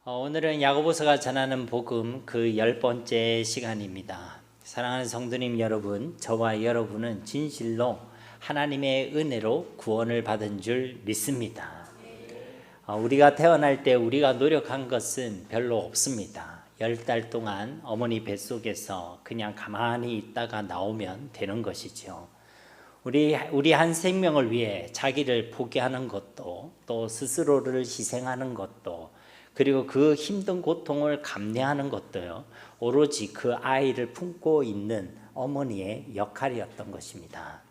오늘은 야고보서가 전하는 복음 그 10번째 시간입니다. 사랑하는 성도님 여러분, 저와 여러분은 진실로 하나님의 은혜로 구원을 받은 줄 믿습니다. 우리가 태어날 때 우리가 노력한 것은 별로 없습니다. 10달 동안 어머니 뱃속에서 그냥 가만히 있다가 나오면 되는 것이죠. 우리 한 생명을 위해 자기를 포기하는 것도, 또 스스로를 희생하는 것도, 그리고 그 힘든 고통을 감내하는 것도요, 오로지 그 아이를 품고 있는 어머니의 역할이었던 것입니다.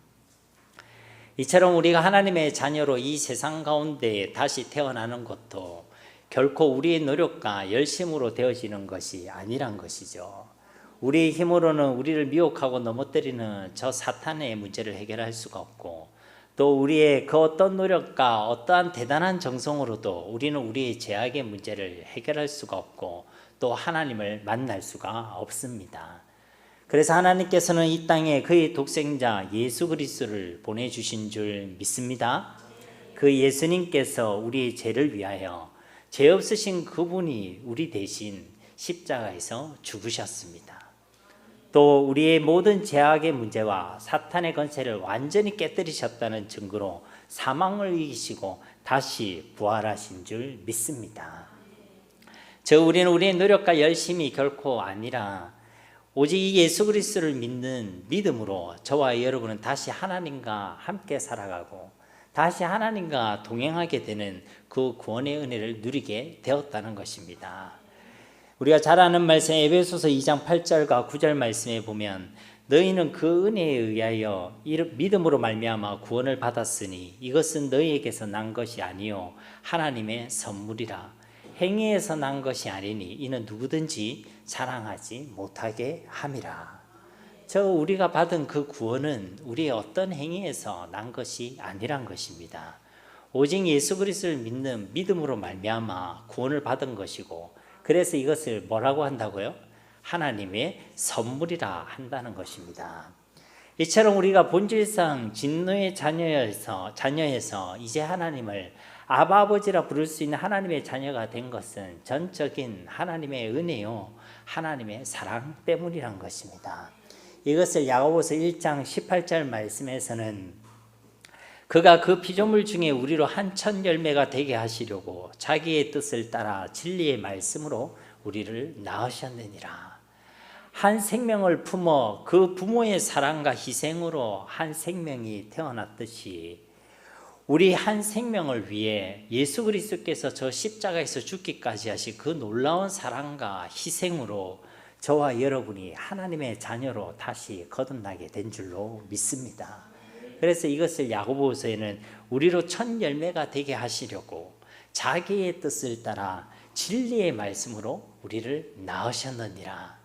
이처럼 우리가 하나님의 자녀로 이 세상 가운데 다시 태어나는 것도 결코 우리의 노력과 열심으로 되어지는 것이 아니란 것이죠. 우리의 힘으로는 우리를 미혹하고 넘어뜨리는 저 사탄의 문제를 해결할 수가 없고, 또 우리의 그 어떤 노력과 어떠한 대단한 정성으로도 우리는 우리의 죄악의 문제를 해결할 수가 없고, 또 하나님을 만날 수가 없습니다. 그래서 하나님께서는 이 땅에 그의 독생자 예수 그리스도를 보내주신 줄 믿습니다. 그 예수님께서 우리의 죄를 위하여 죄 없으신 그분이 우리 대신 십자가에서 죽으셨습니다. 또 우리의 모든 죄악의 문제와 사탄의 권세를 완전히 깨뜨리셨다는 증거로 사망을 이기시고 다시 부활하신 줄 믿습니다. 우리는 우리의 노력과 열심이 결코 아니라 오직 이 예수 그리스도를 믿는 믿음으로 저와 여러분은 다시 하나님과 함께 살아가고 다시 하나님과 동행하게 되는 그 구원의 은혜를 누리게 되었다는 것입니다. 우리가 잘 아는 말씀 에베소서 2장 8절과 9절 말씀에 보면, 너희는 그 은혜에 의하여 믿음으로 말미암아 구원을 받았으니 이것은 너희에게서 난 것이 아니요 하나님의 선물이라. 행위에서 난 것이 아니니 이는 누구든지 자랑하지 못하게 함이라. 우리가 받은 그 구원은 우리의 어떤 행위에서 난 것이 아니란 것입니다. 오직 예수 그리스도를 믿는 믿음으로 말미암아 구원을 받은 것이고, 그래서 이것을 뭐라고 한다고요? 하나님의 선물이라 한다는 것입니다. 이처럼 우리가 본질상 진노의 자녀에서 이제 하나님을 아바 아버지라 부를 수 있는 하나님의 자녀가 된 것은 전적인 하나님의 은혜요, 하나님의 사랑 때문이란 것입니다. 이것을 야고보서 1장 18절 말씀에서는 그가 그 피조물 중에 우리로 한 천 열매가 되게 하시려고 자기의 뜻을 따라 진리의 말씀으로 우리를 낳으셨느니라. 한 생명을 품어 그 부모의 사랑과 희생으로 한 생명이 태어났듯이 우리 한 생명을 위해 예수 그리스도께서 저 십자가에서 죽기까지 하신 그 놀라운 사랑과 희생으로 저와 여러분이 하나님의 자녀로 다시 거듭나게 된 줄로 믿습니다. 그래서 이것을 야고보서에는 우리로 천 열매가 되게 하시려고 자기의 뜻을 따라 진리의 말씀으로 우리를 낳으셨느니라.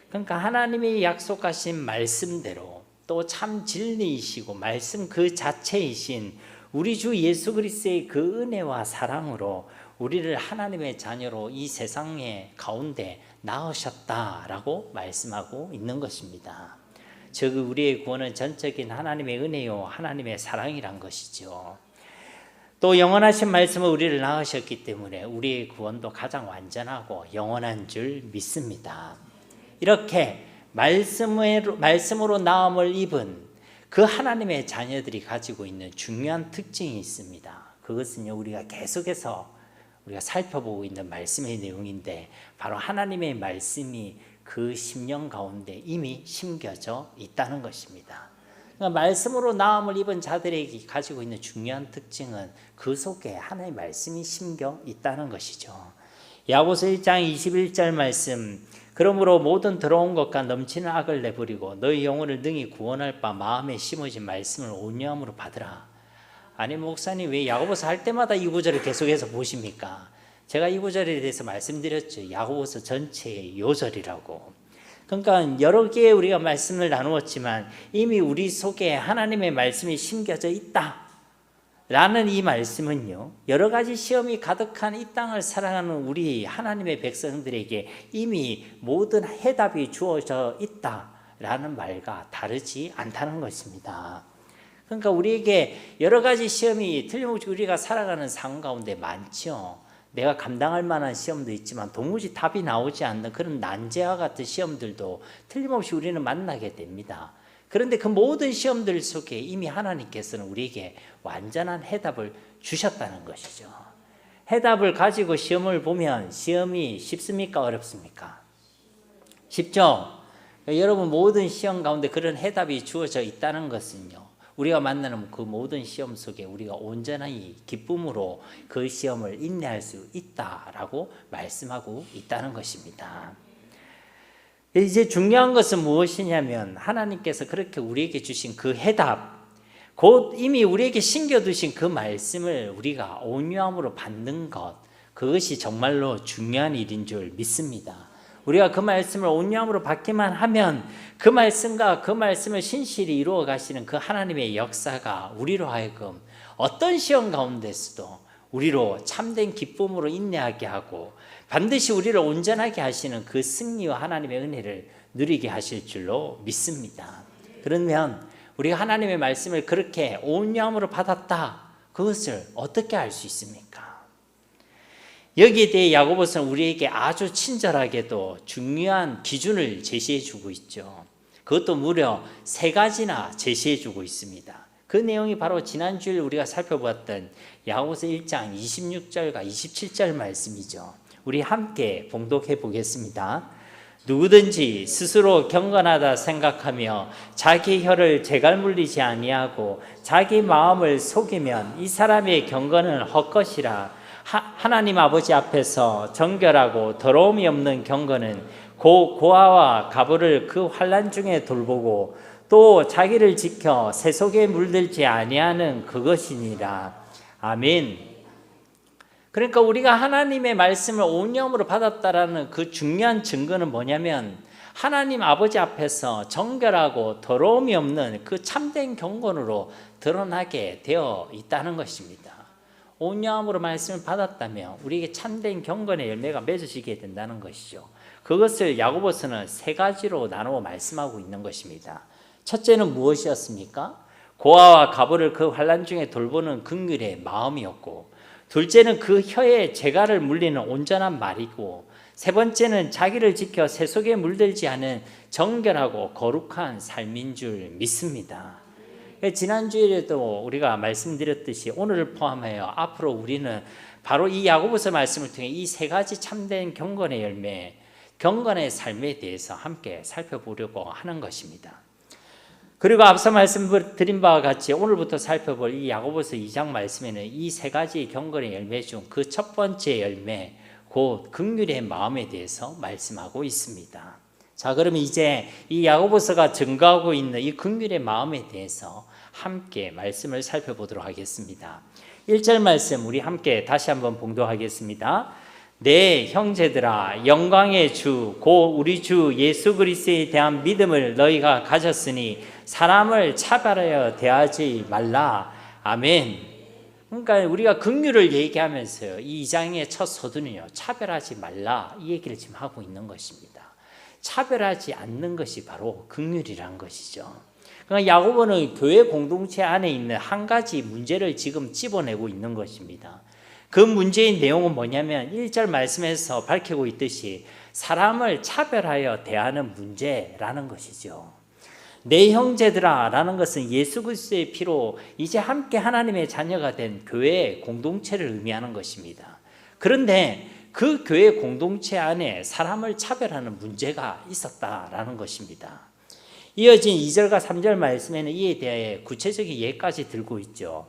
그러니까 하나님이 약속하신 말씀대로 또 참 진리이시고 말씀 그 자체이신 우리 주 예수 그리스도의 그 은혜와 사랑으로 우리를 하나님의 자녀로 이 세상의 가운데 낳으셨다라고 말씀하고 있는 것입니다. 우리의 구원은 전적인 하나님의 은혜요, 하나님의 사랑이란 것이죠. 또 영원하신 말씀을 우리를 낳으셨기 때문에 우리의 구원도 가장 완전하고 영원한 줄 믿습니다. 이렇게 말씀으로 나음을 입은 그 하나님의 자녀들이 가지고 있는 중요한 특징이 있습니다. 그것은요, 우리가 계속해서 우리가 살펴보고 있는 말씀의 내용인데, 바로 하나님의 말씀이 그 심령 가운데 이미 심겨져 있다는 것입니다. 그러니까 말씀으로 나음을 입은 자들에게 가지고 있는 중요한 특징은 그 속에 하나님의 말씀이 심겨 있다는 것이죠. 야고보서 1장 21절 말씀, 그러므로 모든 더러운 것과 넘치는 악을 내버리고 너희 영혼을 능히 구원할 바 마음에 심어진 말씀을 온유함으로 받으라. 아니 목사님, 왜 야고보서 할 때마다 이 구절을 계속해서 보십니까? 제가 이 구절에 대해서 말씀드렸죠. 야고보서 전체의 요절이라고. 그러니까 여러 개의 우리가 말씀을 나누었지만 이미 우리 속에 하나님의 말씀이 심겨져 있다 라는 이 말씀은요, 여러 가지 시험이 가득한 이 땅을 살아가는 우리 하나님의 백성들에게 이미 모든 해답이 주어져 있다 라는 말과 다르지 않다는 것입니다. 그러니까 우리에게 여러 가지 시험이 틀림없이 우리가 살아가는 삶 가운데 많죠. 내가 감당할 만한 시험도 있지만 도무지 답이 나오지 않는 그런 난제와 같은 시험들도 틀림없이 우리는 만나게 됩니다. 그런데 그 모든 시험들 속에 이미 하나님께서는 우리에게 완전한 해답을 주셨다는 것이죠. 해답을 가지고 시험을 보면 시험이 쉽습니까? 어렵습니까? 쉽죠? 여러분 모든 시험 가운데 그런 해답이 주어져 있다는 것은요, 우리가 만나는 그 모든 시험 속에 우리가 온전히 기쁨으로 그 시험을 인내할 수 있다라고 말씀하고 있다는 것입니다. 이제 중요한 것은 무엇이냐면 하나님께서 그렇게 우리에게 주신 그 해답, 곧 이미 우리에게 심겨두신 그 말씀을 우리가 온유함으로 받는 것, 그것이 정말로 중요한 일인 줄 믿습니다. 우리가 그 말씀을 온유함으로 받기만 하면 그 말씀과 그 말씀을 신실히 이루어 가시는 그 하나님의 역사가 우리로 하여금 어떤 시험 가운데서도 우리로 참된 기쁨으로 인내하게 하고 반드시 우리를 온전하게 하시는 그 승리와 하나님의 은혜를 누리게 하실 줄로 믿습니다. 그러면 우리가 하나님의 말씀을 그렇게 온유함으로 받았다, 그것을 어떻게 알 수 있습니까? 여기에 대해 야고보서는 우리에게 아주 친절하게도 중요한 기준을 제시해 주고 있죠. 그것도 무려 3가지나 제시해 주고 있습니다. 그 내용이 바로 지난주에 우리가 살펴보았던 야고보서 1장 26절과 27절 말씀이죠. 우리 함께 봉독해 보겠습니다. 누구든지 스스로 경건하다 생각하며 자기 혀를 재갈 물리지 아니하고 자기 마음을 속이면 이 사람의 경건은 헛것이라. 하나님 아버지 앞에서 정결하고 더러움이 없는 경건은 고아와 가부를 그 환난 중에 돌보고 또 자기를 지켜 새 속에 물들지 아니하는 그것이니라. 아멘. 그러니까 우리가 하나님의 말씀을 온유함으로 받았다라는 그 중요한 증거는 뭐냐면 하나님 아버지 앞에서 정결하고 더러움이 없는 그 참된 경건으로 드러나게 되어 있다는 것입니다. 온유함으로 말씀을 받았다면 우리에게 참된 경건의 열매가 맺어지게 된다는 것이죠. 그것을 야고보서는 3가지로 나누어 말씀하고 있는 것입니다. 첫째는 무엇이었습니까? 고아와 가부를 그 환난 중에 돌보는 긍휼의 마음이었고, 둘째는 그 혀에 재갈을 물리는 온전한 말이고, 세 번째는 자기를 지켜 새 속에 물들지 않은 정결하고 거룩한 삶인 줄 믿습니다. 지난주에도 우리가 말씀드렸듯이 오늘을 포함하여 앞으로 우리는 바로 이 야고보서 말씀을 통해 이 3가지 참된 경건의 열매, 경건의 삶에 대해서 함께 살펴보려고 하는 것입니다. 그리고 앞서 말씀드린 바와 같이 오늘부터 살펴볼 이 야고보서 2장 말씀에는 이 3가지 경건의 열매 중 그 첫 번째 열매, 곧 긍휼의 마음에 대해서 말씀하고 있습니다. 자, 그러면 이제 이 야고보서가 증거하고 있는 이 긍휼의 마음에 대해서 함께 말씀을 살펴보도록 하겠습니다. 1절 말씀 우리 함께 다시 한번 봉독하겠습니다. 내 형제들아, 영광의 주 곧 우리 주 예수 그리스도에 대한 믿음을 너희가 가졌으니 사람을 차별하여 대하지 말라. 아멘. 그러니까 우리가 긍휼을 얘기하면서요, 이 2장의 첫 서두는요, 차별하지 말라 이 얘기를 지금 하고 있는 것입니다. 차별하지 않는 것이 바로 긍휼이란 것이죠. 그러니까 야고보는 교회 공동체 안에 있는 한 가지 문제를 지금 집어내고 있는 것입니다. 그 문제의 내용은 뭐냐면 1절 말씀에서 밝히고 있듯이 사람을 차별하여 대하는 문제라는 것이죠. 내 형제들아 라는 것은 예수 그리스도의 피로 이제 함께 하나님의 자녀가 된 교회의 공동체를 의미하는 것입니다. 그런데 그 교회 공동체 안에 사람을 차별하는 문제가 있었다라는 것입니다. 이어진 2절과 3절 말씀에는 이에 대해 구체적인 예까지 들고 있죠.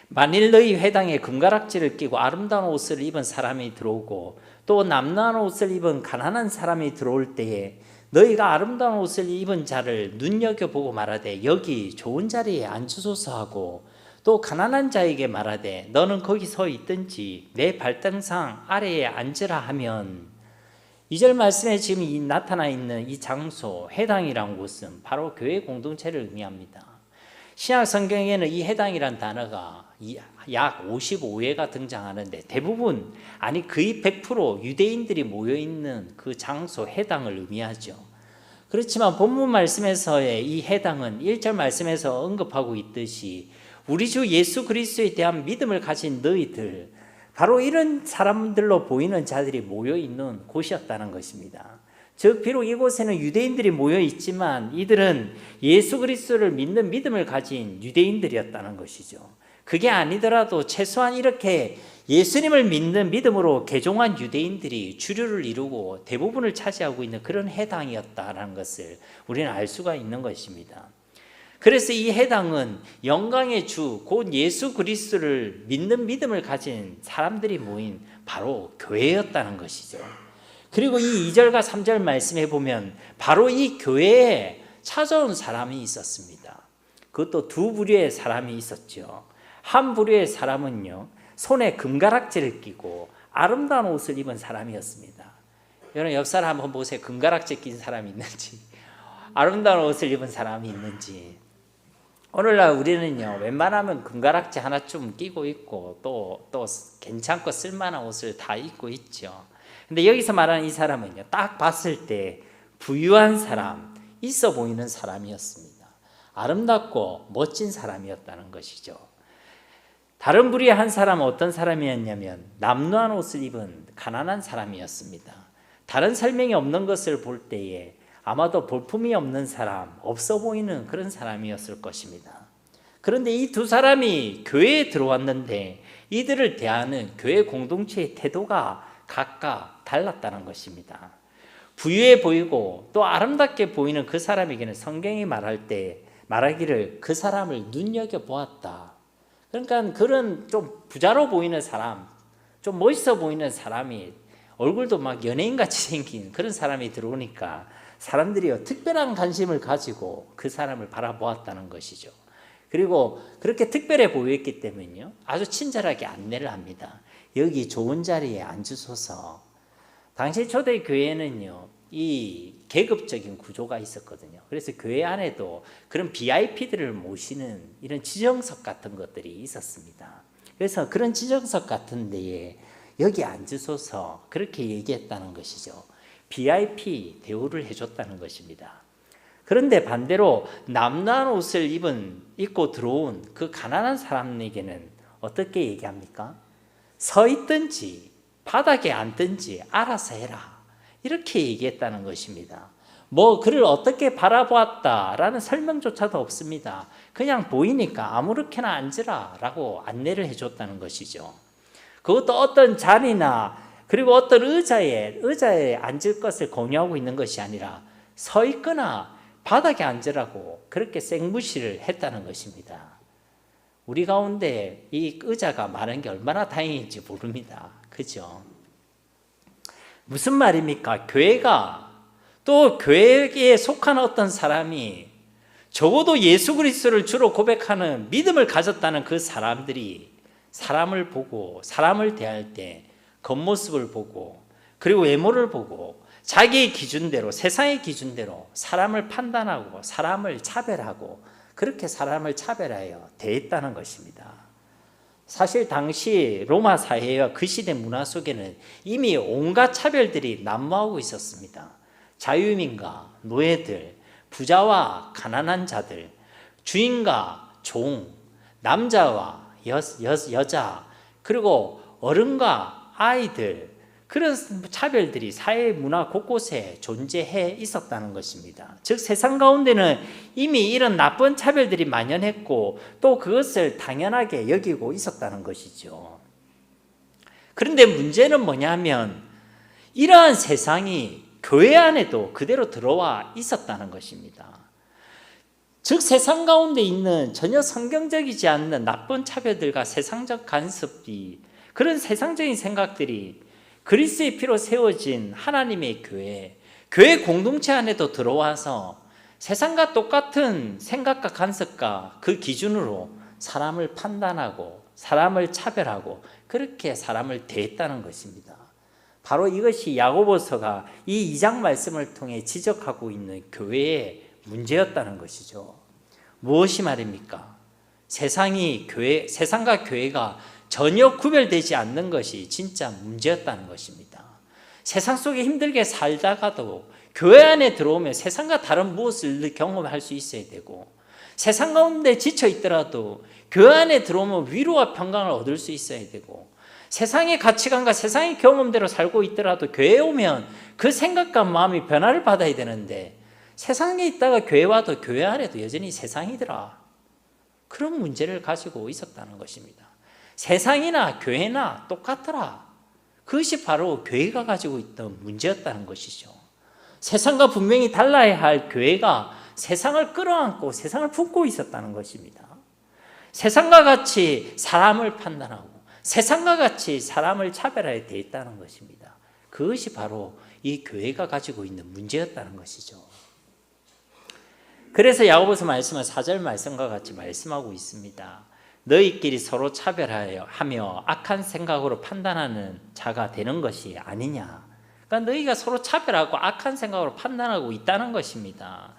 만일 너희 회당에 금가락지를 끼고 아름다운 옷을 입은 사람이 들어오고 또 남루한 옷을 입은 가난한 사람이 들어올 때에 너희가 아름다운 옷을 입은 자를 눈여겨보고 말하되 여기 좋은 자리에 앉으소서 하고 또 가난한 자에게 말하되 너는 거기 서 있든지 내 발등상 아래에 앉으라 하면, 2절 말씀에 지금 나타나 있는 이 장소 회당이란 곳은 바로 교회 공동체를 의미합니다. 신약 성경에는 이 회당이란 단어가 약 55회가 등장하는데 대부분, 아니 거의 100% 유대인들이 모여있는 그 장소 회당을 의미하죠. 그렇지만 본문 말씀에서의 이 회당은 1절 말씀에서 언급하고 있듯이 우리 주 예수 그리스도에 대한 믿음을 가진 너희들, 바로 이런 사람들로 보이는 자들이 모여있는 곳이었다는 것입니다. 즉 비록 이곳에는 유대인들이 모여 있지만 이들은 예수 그리스도를 믿는 믿음을 가진 유대인들이었다는 것이죠. 그게 아니더라도 최소한 이렇게 예수님을 믿는 믿음으로 개종한 유대인들이 주류를 이루고 대부분을 차지하고 있는 그런 해당이었다는 것을 우리는 알 수가 있는 것입니다. 그래서 이 해당은 영광의 주, 곧 예수 그리스도를 믿는 믿음을 가진 사람들이 모인 바로 교회였다는 것이죠. 그리고 이 2절과 3절 말씀해 보면 바로 이 교회에 찾아온 사람이 있었습니다. 그것도 두 부류의 사람이 있었죠. 한 부류의 사람은요, 손에 금가락지를 끼고 아름다운 옷을 입은 사람이었습니다. 여러분 옆 사람 한번 보세요. 금가락지 낀 사람이 있는지, 아름다운 옷을 입은 사람이 있는지. 오늘날 우리는요, 웬만하면 금가락지 하나쯤 끼고 있고 또 괜찮고 쓸만한 옷을 다 입고 있죠. 근데 여기서 말하는 이 사람은요, 딱 봤을 때 부유한 사람, 있어 보이는 사람이었습니다. 아름답고 멋진 사람이었다는 것이죠. 다른 부류의 한 사람은 어떤 사람이었냐면 남루한 옷을 입은 가난한 사람이었습니다. 다른 설명이 없는 것을 볼 때에 아마도 볼품이 없는 사람, 없어 보이는 그런 사람이었을 것입니다. 그런데 이 두 사람이 교회에 들어왔는데 이들을 대하는 교회 공동체의 태도가 각각 달랐다는 것입니다. 부유해 보이고 또 아름답게 보이는 그 사람에게는 성경이 말하기를 그 사람을 눈여겨보았다. 그러니까 그런 좀 부자로 보이는 사람, 좀 멋있어 보이는 사람이 얼굴도 막 연예인같이 생긴 그런 사람이 들어오니까 사람들이 특별한 관심을 가지고 그 사람을 바라보았다는 것이죠. 그리고 그렇게 특별해 보였기 때문에요, 아주 친절하게 안내를 합니다. 여기 좋은 자리에 앉으소서. 당시 초대 교회는요, 이 계급적인 구조가 있었거든요. 그래서 교회 안에도 그런 VIP들을 모시는 이런 지정석 같은 것들이 있었습니다. 그래서 그런 지정석 같은 데에 여기 앉으소서 그렇게 얘기했다는 것이죠. VIP 대우를 해줬다는 것입니다. 그런데 반대로 남루한 옷을 입고 들어온 그 가난한 사람에게는 어떻게 얘기합니까? 서 있든지 바닥에 앉든지 알아서 해라, 이렇게 얘기했다는 것입니다. 뭐 그를 어떻게 바라보았다라는 설명조차도 없습니다. 그냥 보이니까 아무렇게나 앉으라 라고 안내를 해줬다는 것이죠. 그것도 어떤 자리나 그리고 어떤 의자에 앉을 것을 권유하고 있는 것이 아니라 서 있거나 바닥에 앉으라고 그렇게 생무시를 했다는 것입니다. 우리 가운데 이 의자가 많은 게 얼마나 다행인지 모릅니다. 그죠? 무슨 말입니까? 교회가, 또 교회에 속한 어떤 사람이 적어도 예수 그리스도를 주로 고백하는 믿음을 가졌다는 그 사람들이 사람을 보고 사람을 대할 때 겉모습을 보고 그리고 외모를 보고 자기의 기준대로, 세상의 기준대로 사람을 판단하고 사람을 차별하고 그렇게 사람을 차별하여 대했다는 것입니다. 사실 당시 로마 사회와 그 시대 문화 속에는 이미 온갖 차별들이 난무하고 있었습니다. 자유민과 노예들, 부자와 가난한 자들, 주인과 종, 남자와 여자, 그리고 어른과 아이들, 그런 차별들이 사회 문화 곳곳에 존재해 있었다는 것입니다. 즉 세상 가운데는 이미 이런 나쁜 차별들이 만연했고 또 그것을 당연하게 여기고 있었다는 것이죠. 그런데 문제는 뭐냐면 이러한 세상이 교회 안에도 그대로 들어와 있었다는 것입니다. 즉 세상 가운데 있는 전혀 성경적이지 않는 나쁜 차별들과 세상적 간섭이, 그런 세상적인 생각들이 그리스도의 피로 세워진 하나님의 교회 공동체 안에도 들어와서 세상과 똑같은 생각과 간섭과 그 기준으로 사람을 판단하고 사람을 차별하고 그렇게 사람을 대했다는 것입니다. 바로 이것이 야고보서가 이 2장 말씀을 통해 지적하고 있는 교회의 문제였다는 것이죠. 무엇이 말입니까? 세상과 교회가 전혀 구별되지 않는 것이 진짜 문제였다는 것입니다. 세상 속에 힘들게 살다가도 교회 안에 들어오면 세상과 다른 무엇을 경험할 수 있어야 되고, 세상 가운데 지쳐 있더라도 교회 안에 들어오면 위로와 평강을 얻을 수 있어야 되고, 세상의 가치관과 세상의 경험대로 살고 있더라도 교회에 오면 그 생각과 마음이 변화를 받아야 되는데 세상에 있다가 교회 와도 교회 안에도 여전히 세상이더라. 그런 문제를 가지고 있었다는 것입니다. 세상이나 교회나 똑같더라. 그것이 바로 교회가 가지고 있던 문제였다는 것이죠. 세상과 분명히 달라야 할 교회가 세상을 끌어안고 세상을 품고 있었다는 것입니다. 세상과 같이 사람을 판단하고 세상과 같이 사람을 차별하여 돼 있다는 것입니다. 그것이 바로 이 교회가 가지고 있는 문제였다는 것이죠. 그래서 야고보서 말씀은 4절 말씀과 같이 말씀하고 있습니다. 너희끼리 서로 차별하며 악한 생각으로 판단하는 자가 되는 것이 아니냐. 그러니까 너희가 서로 차별하고 악한 생각으로 판단하고 있다는 것입니다.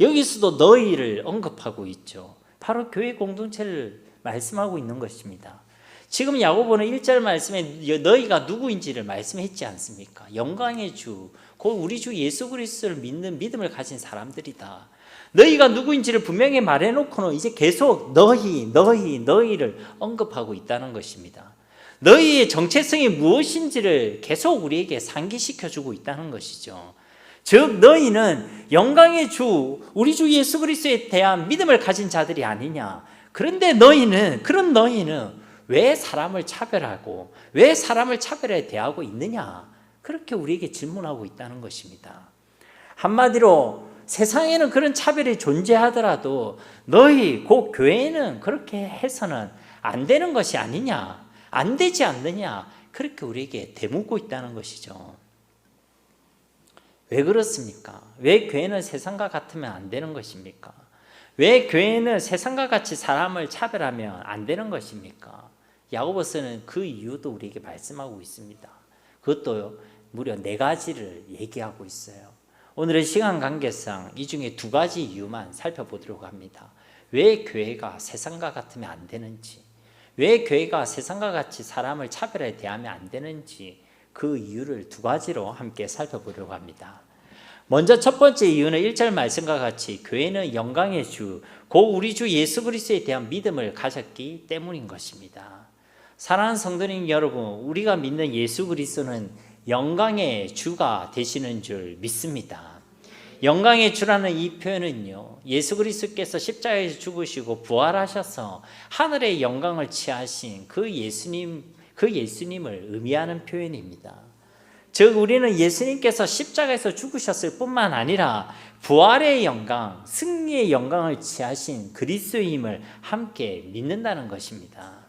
여기서도 너희를 언급하고 있죠. 바로 교회 공동체를 말씀하고 있는 것입니다. 지금 야고보는 1절 말씀에 너희가 누구인지를 말씀했지 않습니까? 영광의 주, 곧 우리 주 예수 그리스도를 믿는 믿음을 가진 사람들이다. 너희가 누구인지를 분명히 말해놓고는 이제 계속 너희를 언급하고 있다는 것입니다. 너희의 정체성이 무엇인지를 계속 우리에게 상기시켜주고 있다는 것이죠. 즉 너희는 영광의 주, 우리 주 예수 그리스도에 대한 믿음을 가진 자들이 아니냐. 그런데 너희는 왜 사람을 차별하고 왜 사람을 차별해 대하고 있느냐. 그렇게 우리에게 질문하고 있다는 것입니다. 한마디로 세상에는 그런 차별이 존재하더라도 너희 곧 교회는 그렇게 해서는 안 되는 것이 아니냐, 안 되지 않느냐, 그렇게 우리에게 대묻고 있다는 것이죠. 왜 그렇습니까? 왜 교회는 세상과 같으면 안 되는 것입니까? 왜 교회는 세상과 같이 사람을 차별하면 안 되는 것입니까? 야고보서는 그 이유도 우리에게 말씀하고 있습니다. 그것도 무려 4가지를 얘기하고 있어요. 오늘은 시간 관계상 이 중에 2가지 이유만 살펴보도록 합니다. 왜 교회가 세상과 같으면 안 되는지, 왜 교회가 세상과 같이 사람을 차별해 대하면 안 되는지 그 이유를 2가지로 함께 살펴보려고 합니다. 먼저 첫 번째 이유는 1절 말씀과 같이 교회는 영광의 주, 곧 우리 주 예수 그리스도에 대한 믿음을 가졌기 때문인 것입니다. 사랑하는 성도님 여러분, 우리가 믿는 예수 그리스도는 영광의 주가 되시는 줄 믿습니다. 영광의 주라는 이 표현은요, 예수 그리스도께서 십자가에서 죽으시고 부활하셔서 하늘의 영광을 취하신 그 예수님을 의미하는 표현입니다. 즉 우리는 예수님께서 십자가에서 죽으셨을 뿐만 아니라 부활의 영광, 승리의 영광을 취하신 그리스도임을 함께 믿는다는 것입니다.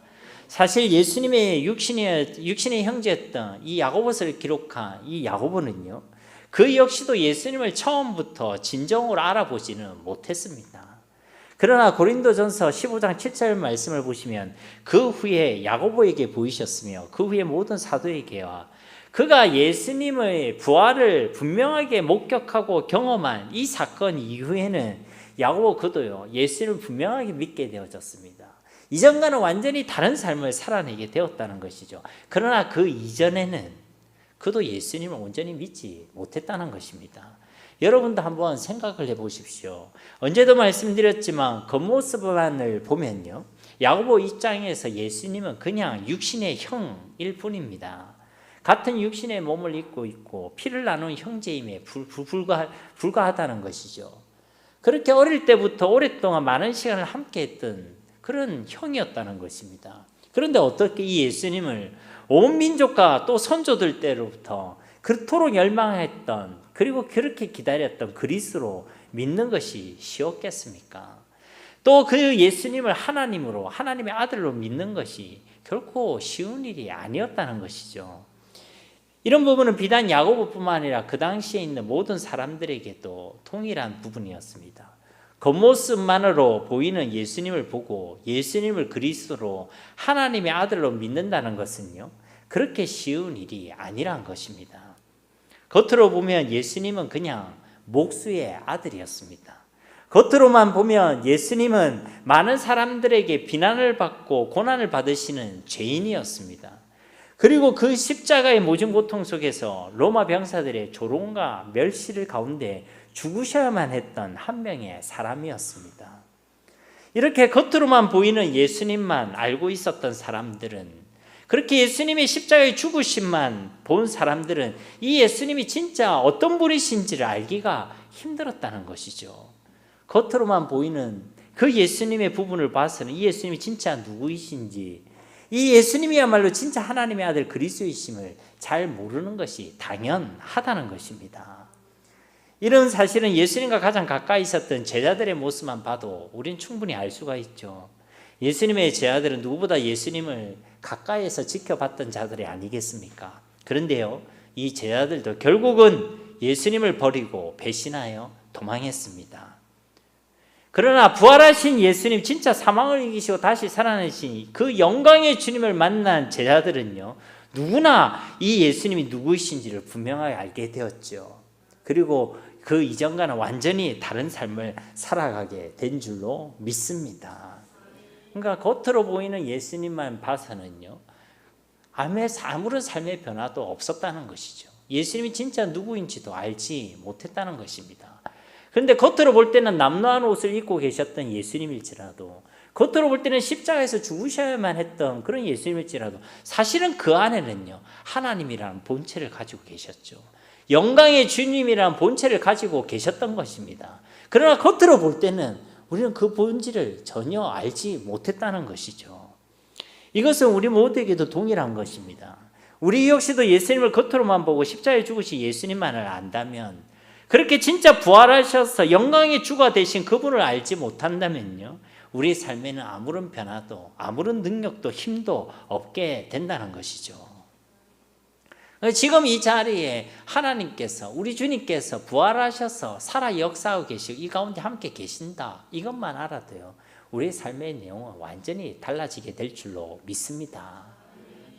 사실 예수님의 육신의 형제였던 이 야고보서를 기록한 이 야고보는요, 그 역시도 예수님을 처음부터 진정으로 알아보지는 못했습니다. 그러나 고린도전서 15장 7절 말씀을 보시면 그 후에 야고보에게 보이셨으며 그 후에 모든 사도에게와 그가 예수님의 부활을 분명하게 목격하고 경험한 이 사건 이후에는 야고보 그도요, 예수님을 분명하게 믿게 되어졌습니다. 이전과는 완전히 다른 삶을 살아내게 되었다는 것이죠. 그러나 그 이전에는 그도 예수님을 온전히 믿지 못했다는 것입니다. 여러분도 한번 생각을 해보십시오. 언제도 말씀드렸지만 겉모습만을 보면요, 야고보 입장에서 예수님은 그냥 육신의 형일 뿐입니다. 같은 육신의 몸을 입고 있고 피를 나눈 형제임에 불과하다는 것이죠. 그렇게 어릴 때부터 오랫동안 많은 시간을 함께 했던 그런 형이었다는 것입니다. 그런데 어떻게 이 예수님을 온 민족과 또 선조들 때로부터 그토록 열망했던, 그리고 그렇게 기다렸던 그리스도로 믿는 것이 쉬웠겠습니까? 또 그 예수님을 하나님으로, 하나님의 아들로 믿는 것이 결코 쉬운 일이 아니었다는 것이죠. 이런 부분은 비단 야고보뿐만 아니라 그 당시에 있는 모든 사람들에게도 동일한 부분이었습니다. 겉모습만으로 보이는 예수님을 보고 예수님을 그리스도로 하나님의 아들로 믿는다는 것은요, 그렇게 쉬운 일이 아니란 것입니다. 겉으로 보면 예수님은 그냥 목수의 아들이었습니다. 겉으로만 보면 예수님은 많은 사람들에게 비난을 받고 고난을 받으시는 죄인이었습니다. 그리고 그 십자가의 모진 고통 속에서 로마 병사들의 조롱과 멸시를 가운데 죽으셔야만 했던 한 명의 사람이었습니다. 이렇게 겉으로만 보이는 예수님만 알고 있었던 사람들은 그렇게 예수님의 십자가의 죽으심만 본 사람들은 이 예수님이 진짜 어떤 분이신지를 알기가 힘들었다는 것이죠. 겉으로만 보이는 그 예수님의 부분을 봐서는 이 예수님이 진짜 누구이신지, 이 예수님이야말로 진짜 하나님의 아들 그리스도이심을 잘 모르는 것이 당연하다는 것입니다. 이런 사실은 예수님과 가장 가까이 있었던 제자들의 모습만 봐도 우리는 충분히 알 수가 있죠. 예수님의 제자들은 누구보다 예수님을 가까이에서 지켜봤던 자들이 아니겠습니까? 그런데요, 이 제자들도 결국은 예수님을 버리고 배신하여 도망했습니다. 그러나 부활하신 예수님, 진짜 사망을 이기시고 다시 살아나신 그 영광의 주님을 만난 제자들은요, 누구나 이 예수님이 누구이신지를 분명하게 알게 되었죠. 그리고 그 이전과는 완전히 다른 삶을 살아가게 된 줄로 믿습니다. 그러니까 겉으로 보이는 예수님만 봐서는요, 아무런 삶의 변화도 없었다는 것이죠. 예수님이 진짜 누구인지도 알지 못했다는 것입니다. 그런데 겉으로 볼 때는 남노한 옷을 입고 계셨던 예수님일지라도, 겉으로 볼 때는 십자가에서 죽으셔야만 했던 그런 예수님일지라도, 사실은 그 안에는요, 하나님이라는 본체를 가지고 계셨죠. 영광의 주님이라는 본체를 가지고 계셨던 것입니다. 그러나 겉으로 볼 때는 우리는 그 본질을 전혀 알지 못했다는 것이죠. 이것은 우리 모두에게도 동일한 것입니다. 우리 역시도 예수님을 겉으로만 보고 십자가에 죽으신 예수님만을 안다면, 그렇게 진짜 부활하셔서 영광의 주가 되신 그분을 알지 못한다면요, 우리 삶에는 아무런 변화도, 아무런 능력도, 힘도 없게 된다는 것이죠. 지금 이 자리에 하나님께서, 우리 주님께서 부활하셔서 살아 역사하고 계시고 이 가운데 함께 계신다, 이것만 알아도요, 우리의 삶의 내용은 완전히 달라지게 될 줄로 믿습니다.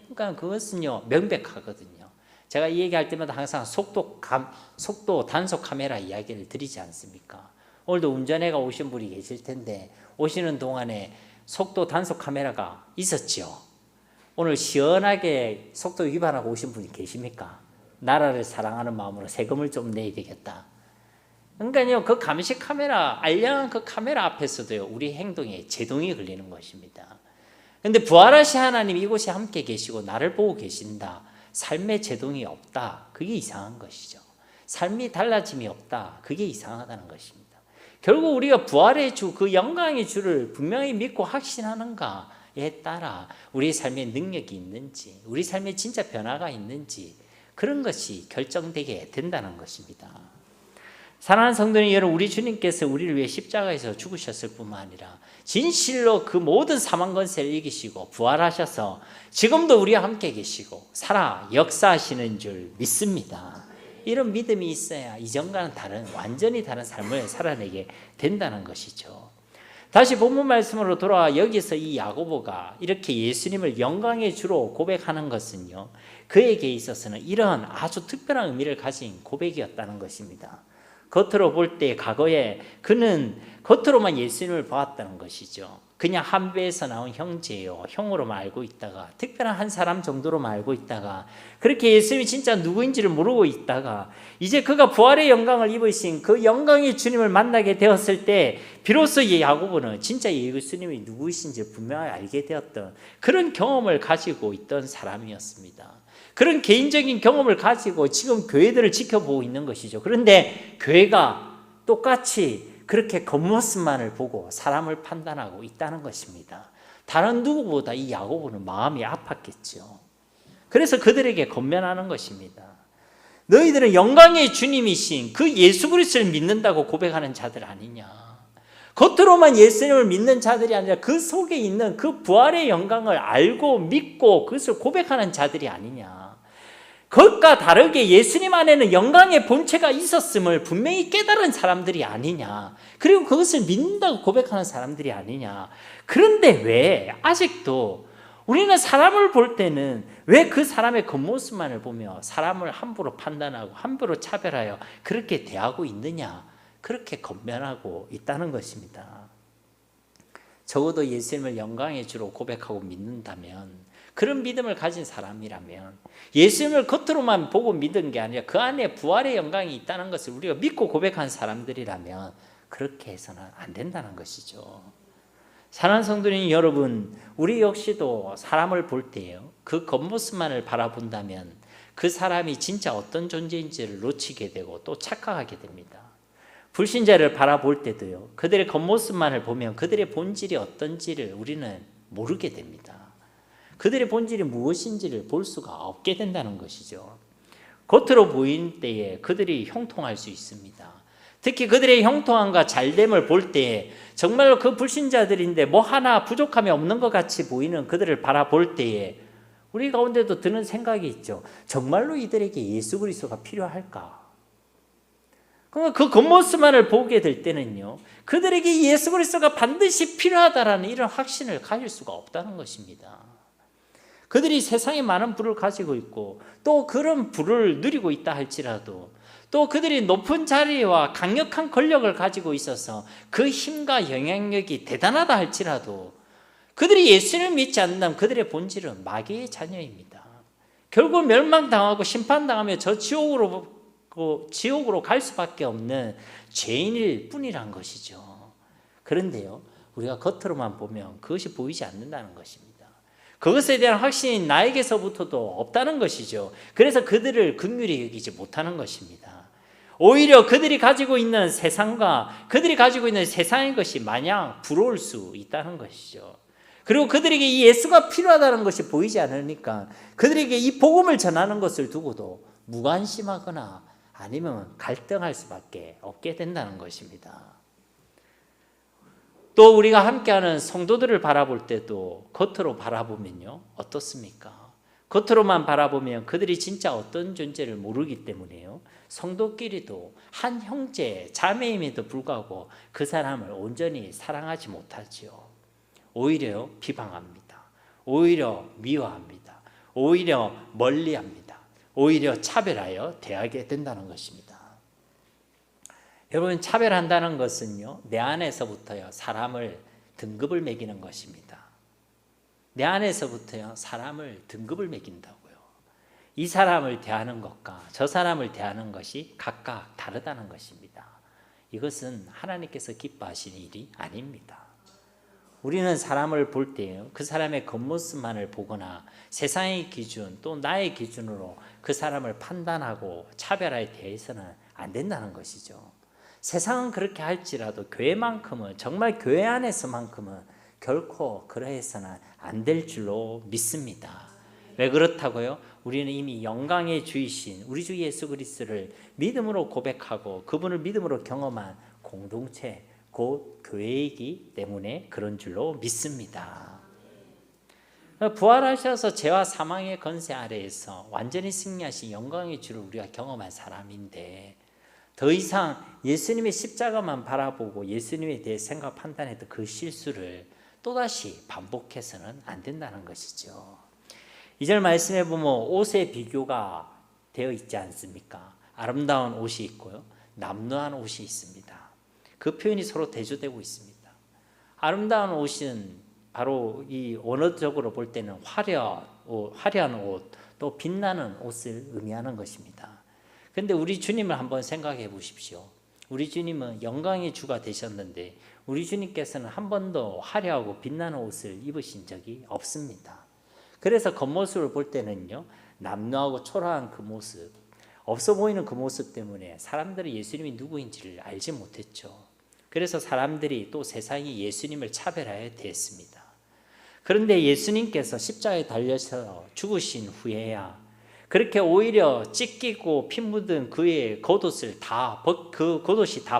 그러니까 그것은요, 명백하거든요. 제가 이 얘기할 때마다 항상 속도 단속 카메라 이야기를 드리지 않습니까? 오늘도 운전해가 오신 분이 계실 텐데, 오시는 동안에 속도 단속 카메라가 있었죠. 오늘 시원하게 속도 위반하고 오신 분이 계십니까? 나라를 사랑하는 마음으로 세금을 좀 내야 되겠다. 그러니까요, 그 감시 카메라, 알량한 그 카메라 앞에서도요, 우리 행동에 제동이 걸리는 것입니다. 그런데 부활하신 하나님 이곳에 함께 계시고 나를 보고 계신다, 삶의 제동이 없다, 그게 이상한 것이죠. 삶이 달라짐이 없다, 그게 이상하다는 것입니다. 결국 우리가 부활의 주, 그 영광의 주를 분명히 믿고 확신하는가에 따라 우리 삶의 능력이 있는지, 우리 삶에 진짜 변화가 있는지, 그런 것이 결정되게 된다는 것입니다. 사랑하는 성도님 여러분, 우리 주님께서 우리를 위해 십자가에서 죽으셨을 뿐만 아니라 진실로 그 모든 사망 권세를 이기시고 부활하셔서 지금도 우리와 함께 계시고 살아 역사하시는 줄 믿습니다. 이런 믿음이 있어야 이전과는 다른, 완전히 다른 삶을 살아내게 된다는 것이죠. 다시 본문 말씀으로 돌아와 여기서 이 야고보가 이렇게 예수님을 영광의 주로 고백하는 것은요, 그에게 있어서는 이런 아주 특별한 의미를 가진 고백이었다는 것입니다. 겉으로 볼 때 과거에 그는 겉으로만 예수님을 보았다는 것이죠. 그냥 한 배에서 나온 형제요, 형으로만 알고 있다가, 특별한 한 사람 정도로만 알고 있다가, 그렇게 예수님이 진짜 누구인지를 모르고 있다가, 이제 그가 부활의 영광을 입으신 그 영광의 주님을 만나게 되었을 때 비로소 이 야고보는 진짜 예수님이 누구이신지 분명히 알게 되었던 그런 경험을 가지고 있던 사람이었습니다. 그런 개인적인 경험을 가지고 지금 교회들을 지켜보고 있는 것이죠. 그런데 교회가 똑같이 그렇게 겉모습만을 보고 사람을 판단하고 있다는 것입니다. 다른 누구보다 이 야고보는 마음이 아팠겠죠. 그래서 그들에게 권면하는 것입니다. 너희들은 영광의 주님이신 그 예수 그리스도를 믿는다고 고백하는 자들 아니냐. 겉으로만 예수님을 믿는 자들이 아니라 그 속에 있는 그 부활의 영광을 알고 믿고 그것을 고백하는 자들이 아니냐. 그것과 다르게 예수님 안에는 영광의 본체가 있었음을 분명히 깨달은 사람들이 아니냐. 그리고 그것을 믿는다고 고백하는 사람들이 아니냐. 그런데 왜 아직도 우리는 사람을 볼 때는 왜 그 사람의 겉모습만을 보며 사람을 함부로 판단하고 함부로 차별하여 그렇게 대하고 있느냐. 그렇게 권면하고 있다는 것입니다. 적어도 예수님을 영광의 주로 고백하고 믿는다면, 그런 믿음을 가진 사람이라면, 예수님을 겉으로만 보고 믿은 게 아니라 그 안에 부활의 영광이 있다는 것을 우리가 믿고 고백한 사람들이라면 그렇게 해서는 안 된다는 것이죠. 사랑하는 성도님 여러분, 우리 역시도 사람을 볼 때요, 그 겉모습만을 바라본다면 그 사람이 진짜 어떤 존재인지를 놓치게 되고 또 착각하게 됩니다. 불신자를 바라볼 때도요, 그들의 겉모습만을 보면 그들의 본질이 어떤지를 우리는 모르게 됩니다. 그들의 본질이 무엇인지를 볼 수가 없게 된다는 것이죠. 겉으로 보이는 때에 그들이 형통할 수 있습니다. 특히 그들의 형통함과 잘됨을 볼 때에 정말로 그 불신자들인데 뭐 하나 부족함이 없는 것 같이 보이는 그들을 바라볼 때에 우리 가운데도 드는 생각이 있죠. 정말로 이들에게 예수 그리스도가 필요할까? 그러니까 그 겉모습만을 보게 될 때는요, 그들에게 예수 그리스도가 반드시 필요하다라는 이런 확신을 가질 수가 없다는 것입니다. 그들이 세상에 많은 부를 가지고 있고 또 그런 부를 누리고 있다 할지라도, 또 그들이 높은 자리와 강력한 권력을 가지고 있어서 그 힘과 영향력이 대단하다 할지라도 그들이 예수를 믿지 않는다면 그들의 본질은 마귀의 자녀입니다. 결국 멸망당하고 심판당하며 저 지옥으로 갈 수밖에 없는 죄인일 뿐이란 것이죠. 그런데요, 우리가 겉으로만 보면 그것이 보이지 않는다는 것입니다. 그것에 대한 확신이 나에게서부터도 없다는 것이죠. 그래서 그들을 긍휼히 여기지 못하는 것입니다. 오히려 그들이 가지고 있는 세상과 그들이 가지고 있는 세상의 것이 마냥 부러울 수 있다는 것이죠. 그리고 그들에게 이 예수가 필요하다는 것이 보이지 않으니까 그들에게 이 복음을 전하는 것을 두고도 무관심하거나 아니면 갈등할 수밖에 없게 된다는 것입니다. 또 우리가 함께하는 성도들을 바라볼 때도 겉으로 바라보면요, 어떻습니까? 겉으로만 바라보면 그들이 진짜 어떤 존재를 모르기 때문에요, 성도끼리도 한 형제, 자매임에도 불구하고 그 사람을 온전히 사랑하지 못하지요. 오히려 비방합니다. 오히려 미워합니다. 오히려 멀리합니다. 오히려 차별하여 대하게 된다는 것입니다. 여러분, 차별한다는 것은요, 내 안에서부터요, 사람을 등급을 매기는 것입니다. 내 안에서부터요, 사람을 등급을 매긴다고요. 이 사람을 대하는 것과 저 사람을 대하는 것이 각각 다르다는 것입니다. 이것은 하나님께서 기뻐하시는 일이 아닙니다. 우리는 사람을 볼 때요, 그 사람의 겉모습만을 보거나 세상의 기준 또 나의 기준으로 그 사람을 판단하고 차별하에 대해서는 안 된다는 것이죠. 세상은 그렇게 할지라도 교회만큼은, 정말 교회 안에서만큼은 결코 그러해서는 안 될 줄로 믿습니다. 왜 그렇다고요? 우리는 이미 영광의 주이신 우리 주 예수 그리스도를 믿음으로 고백하고 그분을 믿음으로 경험한 공동체, 곧 교회이기 때문에 그런 줄로 믿습니다. 부활하셔서 죄와 사망의 권세 아래에서 완전히 승리하신 영광의 주를 우리가 경험한 사람인데, 더 이상 예수님의 십자가만 바라보고 예수님에 대해 생각 판단했던 그 실수를 또다시 반복해서는 안 된다는 것이죠. 2절 말씀에 보면 옷의 비교가 되어 있지 않습니까? 아름다운 옷이 있고요, 남루한 옷이 있습니다. 그 표현이 서로 대조되고 있습니다. 아름다운 옷은 바로 이 언어적으로 볼 때는 화려한 옷, 또 빛나는 옷을 의미하는 것입니다. 그런데 우리 주님을 한번 생각해 보십시오. 우리 주님은 영광의 주가 되셨는데 우리 주님께서는 한 번도 화려하고 빛나는 옷을 입으신 적이 없습니다. 그래서 겉모습을 볼 때는요, 남루하고 초라한 그 모습, 없어 보이는 그 모습 때문에 사람들이 예수님이 누구인지를 알지 못했죠. 그래서 사람들이 또 세상이 예수님을 차별하여 대했습니다. 그런데 예수님께서 십자가에 달려서 죽으신 후에야 그렇게 오히려 찢기고 피 묻은 그의 겉옷이 다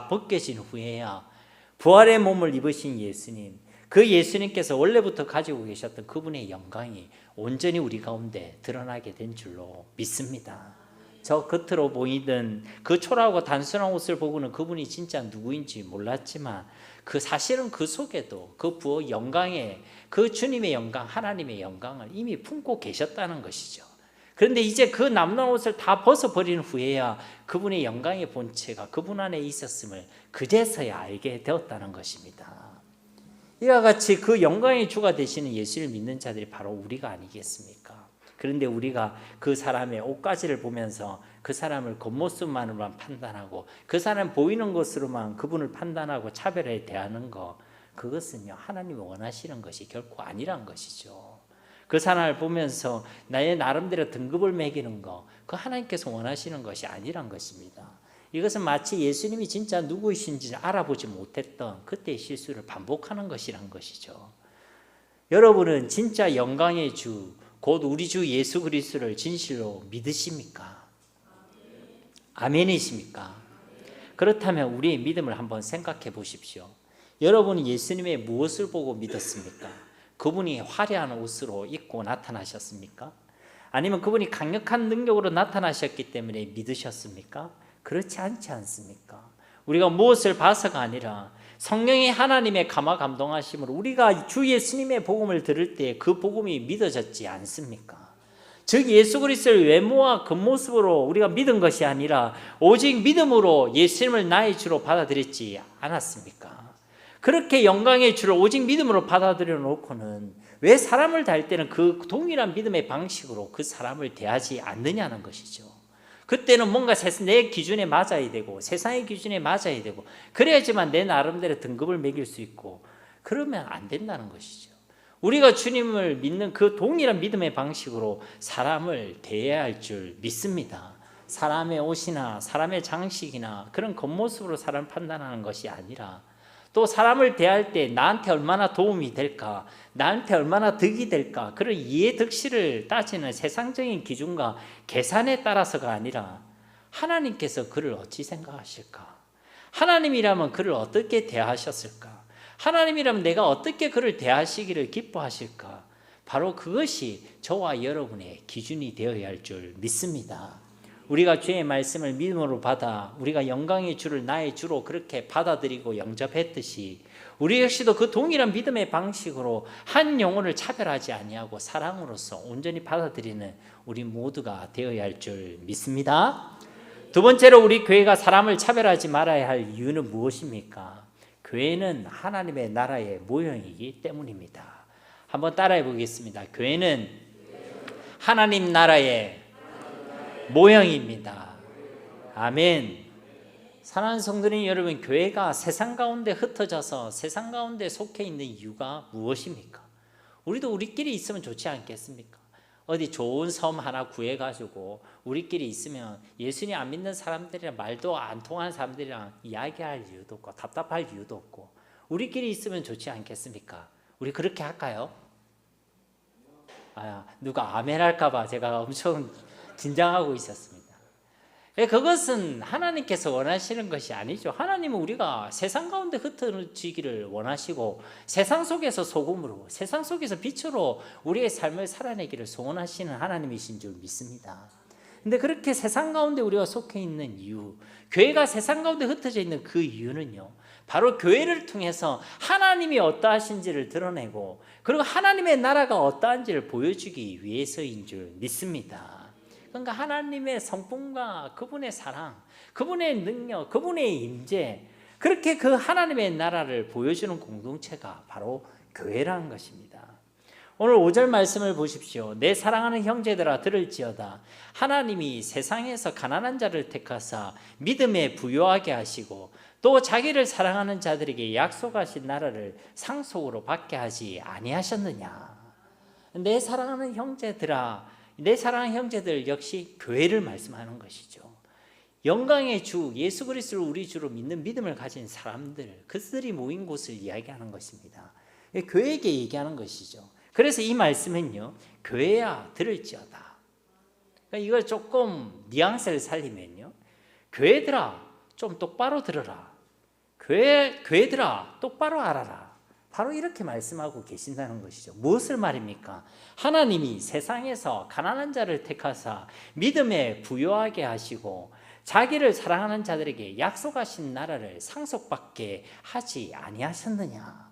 벗겨진 후에야 부활의 몸을 입으신 예수님, 그 예수님께서 원래부터 가지고 계셨던 그분의 영광이 온전히 우리 가운데 드러나게 된 줄로 믿습니다. 저 겉으로 보이던 그 초라하고 단순한 옷을 보고는 그분이 진짜 누구인지 몰랐지만 사실은 그 속에도 그 영광의, 그 주님의 영광, 하나님의 영광을 이미 품고 계셨다는 것이죠. 그런데 이제 그 남는 옷을 다 벗어버린 후에야 그분의 영광의 본체가 그분 안에 있었음을 그제서야 알게 되었다는 것입니다. 이와 같이 그 영광의 주가 되시는 예수를 믿는 자들이 바로 우리가 아니겠습니까? 그런데 우리가 그 사람의 옷가지를 보면서 그 사람을 겉모습만으로만 판단하고 그 사람 보이는 것으로만 그분을 판단하고 차별해 대하는 것, 그것은요, 하나님이 원하시는 것이 결코 아니란 것이죠. 그 사람을 보면서 나의 나름대로 등급을 매기는 거, 그 하나님께서 원하시는 것이 아니란 것입니다. 이것은 마치 예수님이 진짜 누구이신지 알아보지 못했던 그때의 실수를 반복하는 것이란 것이죠. 여러분은 진짜 영광의 주, 곧 우리 주 예수 그리스도를 진실로 믿으십니까? 아멘이십니까? 그렇다면 우리의 믿음을 한번 생각해 보십시오. 여러분은 예수님의 무엇을 보고 믿었습니까? 그분이 화려한 옷으로 입고 나타나셨습니까? 아니면 그분이 강력한 능력으로 나타나셨기 때문에 믿으셨습니까? 그렇지 않지 않습니까? 우리가 무엇을 봐서가 아니라 성령이 하나님의 감화 감동하심으로 우리가 주 예수님의 복음을 들을 때 그 복음이 믿어졌지 않습니까? 즉 예수 그리스도의 외모와 겉모습으로 우리가 믿은 것이 아니라 오직 믿음으로 예수님을 나의 주로 받아들였지 않았습니까? 그렇게 영광의 주를 오직 믿음으로 받아들여 놓고는 왜 사람을 대할 때는 그 동일한 믿음의 방식으로 그 사람을 대하지 않느냐는 것이죠. 그때는 뭔가 내 기준에 맞아야 되고 세상의 기준에 맞아야 되고 그래야지만 내 나름대로 등급을 매길 수 있고 그러면 안 된다는 것이죠. 우리가 주님을 믿는 그 동일한 믿음의 방식으로 사람을 대해야 할 줄 믿습니다. 사람의 옷이나 사람의 장식이나 그런 겉모습으로 사람을 판단하는 것이 아니라 또 사람을 대할 때 나한테 얼마나 도움이 될까, 나한테 얼마나 득이 될까, 그런 이해 득실을 따지는 세상적인 기준과 계산에 따라서가 아니라 하나님께서 그를 어찌 생각하실까? 하나님이라면 그를 어떻게 대하셨을까? 하나님이라면 내가 어떻게 그를 대하시기를 기뻐하실까? 바로 그것이 저와 여러분의 기준이 되어야 할 줄 믿습니다. 우리가 주의 말씀을 믿음으로 받아 우리가 영광의 주를 나의 주로 그렇게 받아들이고 영접했듯이 우리 역시도 그 동일한 믿음의 방식으로 한 영혼을 차별하지 아니하고 사랑으로서 온전히 받아들이는 우리 모두가 되어야 할 줄 믿습니다. 두 번째로 우리 교회가 사람을 차별하지 말아야 할 이유는 무엇입니까? 교회는 하나님의 나라의 모형이기 때문입니다. 한번 따라해 보겠습니다. 교회는 하나님 나라의 모형입니다. 아멘. 사랑하는 성도님 여러분, 교회가 세상 가운데 흩어져서 세상 가운데 속해 있는 이유가 무엇입니까? 우리도 우리끼리 있으면 좋지 않겠습니까? 어디 좋은 섬 하나 구해가지고 우리끼리 있으면 예수님 안 믿는 사람들이랑 말도 안 통하는 사람들이랑 이야기할 이유도 없고 답답할 이유도 없고 우리끼리 있으면 좋지 않겠습니까? 우리 그렇게 할까요? 누가 아멘 할까봐 제가 엄청 긴장하고 있었습니다. 그것은 하나님께서 원하시는 것이 아니죠. 하나님은 우리가 세상 가운데 흩어지기를 원하시고 세상 속에서 소금으로, 세상 속에서 빛으로 우리의 삶을 살아내기를 소원하시는 하나님이신 줄 믿습니다. 근데 그렇게 세상 가운데 우리가 속해 있는 이유, 교회가 세상 가운데 흩어져 있는 그 이유는요, 바로 교회를 통해서 하나님이 어떠하신지를 드러내고 그리고 하나님의 나라가 어떠한지를 보여주기 위해서인 줄 믿습니다. 그러니까 하나님의 성품과 그분의 사랑, 그분의 능력, 그분의 임재, 그렇게 그 하나님의 나라를 보여주는 공동체가 바로 교회라는 것입니다. 오늘 5절 말씀을 보십시오. 내 사랑하는 형제들아 들을지어다. 하나님이 세상에서 가난한 자를 택하사 믿음에 부요하게 하시고 또 자기를 사랑하는 자들에게 약속하신 나라를 상속으로 받게 하지 아니하셨느냐. 내 사랑하는 형제들아, 내 사랑하는 형제들 역시 교회를 말씀하는 것이죠. 영광의 주 예수 그리스도를 우리 주로 믿는 믿음을 가진 사람들, 그들이 모인 곳을 이야기하는 것입니다. 교회에게 얘기하는 것이죠. 그래서 이 말씀은요, 교회야 들을지어다. 그러니까 이걸 조금 뉘앙스를 살리면요, 교회들아 좀 똑바로 들어라. 교회들아 똑바로 알아라. 바로 이렇게 말씀하고 계신다는 것이죠. 무엇을 말입니까? 하나님이 세상에서 가난한 자를 택하사 믿음에 부요하게 하시고 자기를 사랑하는 자들에게 약속하신 나라를 상속받게 하지 아니하셨느냐.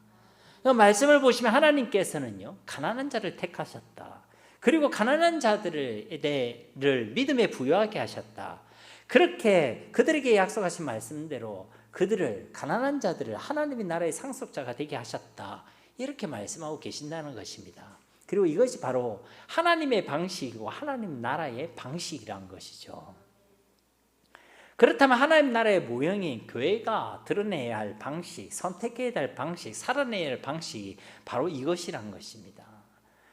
말씀을 보시면 하나님께서는요, 가난한 자를 택하셨다. 그리고 가난한 자들을 믿음에 부요하게 하셨다. 그렇게 그들에게 약속하신 말씀대로 그들을, 가난한 자들을 하나님의 나라의 상속자가 되게 하셨다. 이렇게 말씀하고 계신다는 것입니다. 그리고 이것이 바로 하나님의 방식이고 하나님 나라의 방식이란 것이죠. 그렇다면 하나님 나라의 모형인 교회가 드러내야 할 방식, 선택해야 할 방식, 살아내야 할 방식이 바로 이것이란 것입니다.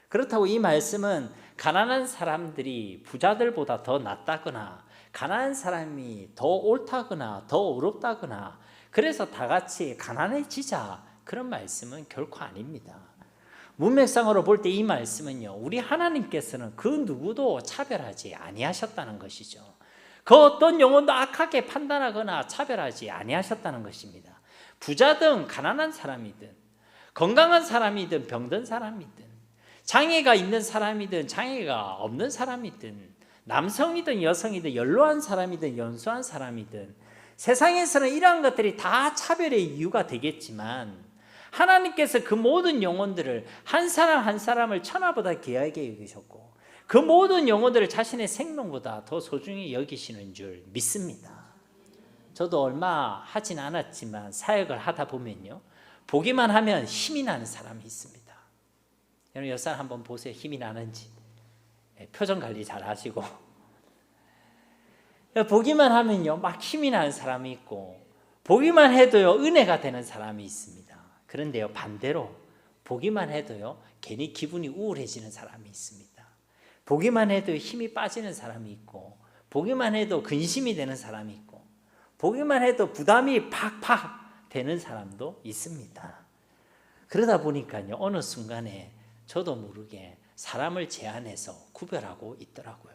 그렇다고 이 말씀은 가난한 사람들이 부자들보다 더 낫다거나 가난한 사람이 더 옳다거나 더 어렵다거나 그래서 다 같이 가난해지자, 그런 말씀은 결코 아닙니다. 문맥상으로 볼 때 이 말씀은요, 우리 하나님께서는 그 누구도 차별하지 아니하셨다는 것이죠. 그 어떤 영혼도 악하게 판단하거나 차별하지 아니하셨다는 것입니다. 부자든 가난한 사람이든 건강한 사람이든 병든 사람이든 장애가 있는 사람이든 장애가 없는 사람이든 남성이든 여성이든 연로한 사람이든 연소한 사람이든 세상에서는 이러한 것들이 다 차별의 이유가 되겠지만 하나님께서 그 모든 영혼들을 한 사람 한 사람을 천하보다 귀하게 여기셨고 그 모든 영혼들을 자신의 생명보다 더 소중히 여기시는 줄 믿습니다. 저도 얼마 하진 않았지만 사역을 하다 보면요, 보기만 하면 힘이 나는 사람이 있습니다. 여러분 여 사람 한번 보세요. 힘이 나는지. 표정 관리 잘 하시고. 보기만 하면요 막 힘이 나는 사람이 있고 보기만 해도요 은혜가 되는 사람이 있습니다. 그런데요 반대로 보기만 해도요 괜히 기분이 우울해지는 사람이 있습니다. 보기만 해도 힘이 빠지는 사람이 있고 보기만 해도 근심이 되는 사람이 있고 보기만 해도 부담이 팍팍 되는 사람도 있습니다. 그러다 보니까요 어느 순간에 저도 모르게 사람을 제한해서 구별하고 있더라고요.